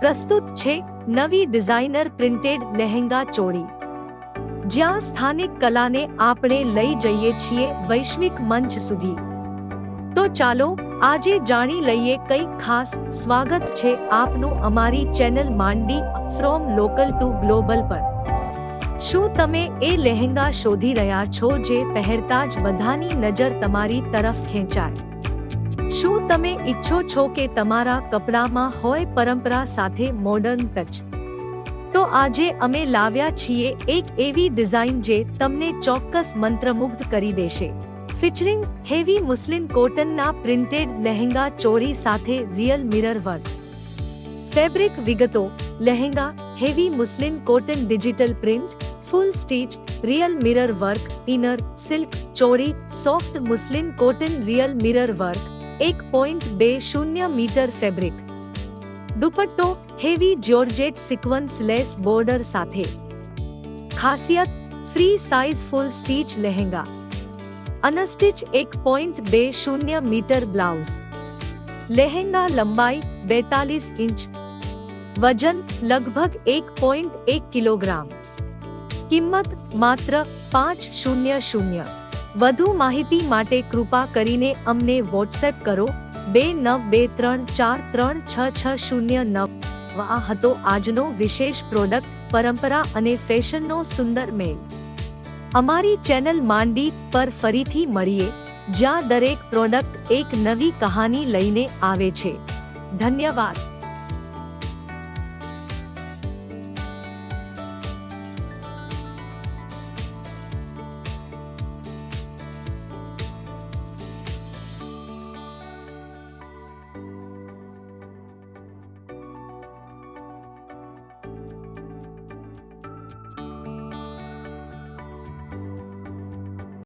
પ્રસ્તુત છે નવી ડિઝાઇનર પ્રિન્ટેડ લહેંગા ચોળી, જ્યાં સ્થાનિક કલાને આપણે લઈ જઈએ છીએ વૈશ્વિક મંચ સુધી. તો ચાલો આજે જાણી લઈએ કંઈક ખાસ. સ્વાગત છે આપનું અમારી ચેનલ માંડી ફ્રોમ લોકલ ટુ ગ્લોબલ પર. શું તમે એ લહેંગા શોધી રહ્યા છો જે પહેરતા જ બધાની નજર તમારી તરફ ખેંચાય? શું તમે ઈચ્છો છો કે તમારા કપડામાં હોય પરંપરા સાથે મોડર્ન ટચ? તો આજે અમે લાવ્યા છીએ એક એવી ડિઝાઇન જે તમને ચોક્કસ મંત્રમુગ્ધ કરી દેશે. ફીચરિંગ હેવી મુસ્લિન કોટનના પ્રિન્ટેડ લહેંગા ચોળી સાથે રિયલ મિરર વર્ક. ફેબ્રિક વિગતો: lehenga heavy muslin cotton digital print, full stitch, real mirror work, inner silk choli, soft muslin cotton real mirror work, 1.20 metre fabric. Dupatta heavy georgette sequins lace border સાથે. ખાસિયત: free size full stitch lehenga, unstitch 1.20 metre blouse. Lehenga લંબાઈ 42 inch, વજન લગભગ 1.1 kilogram. કિંમત માત્ર 500. વધુ માહિતી માટે કૃપા કરીને અમને વોટ્સએપ કરો 2923436609. આ હતો આજનો વિશેષ પ્રોડક્ટ, પરંપરા અને ફેશનનો સુંદર મેળ. અમારી ચેનલ માંડી પર ફરીથી મળીએ, જ્યાં દરેક પ્રોડક્ટ એક નવી કહાની લઈને આવે છે. ધન્યવાદ.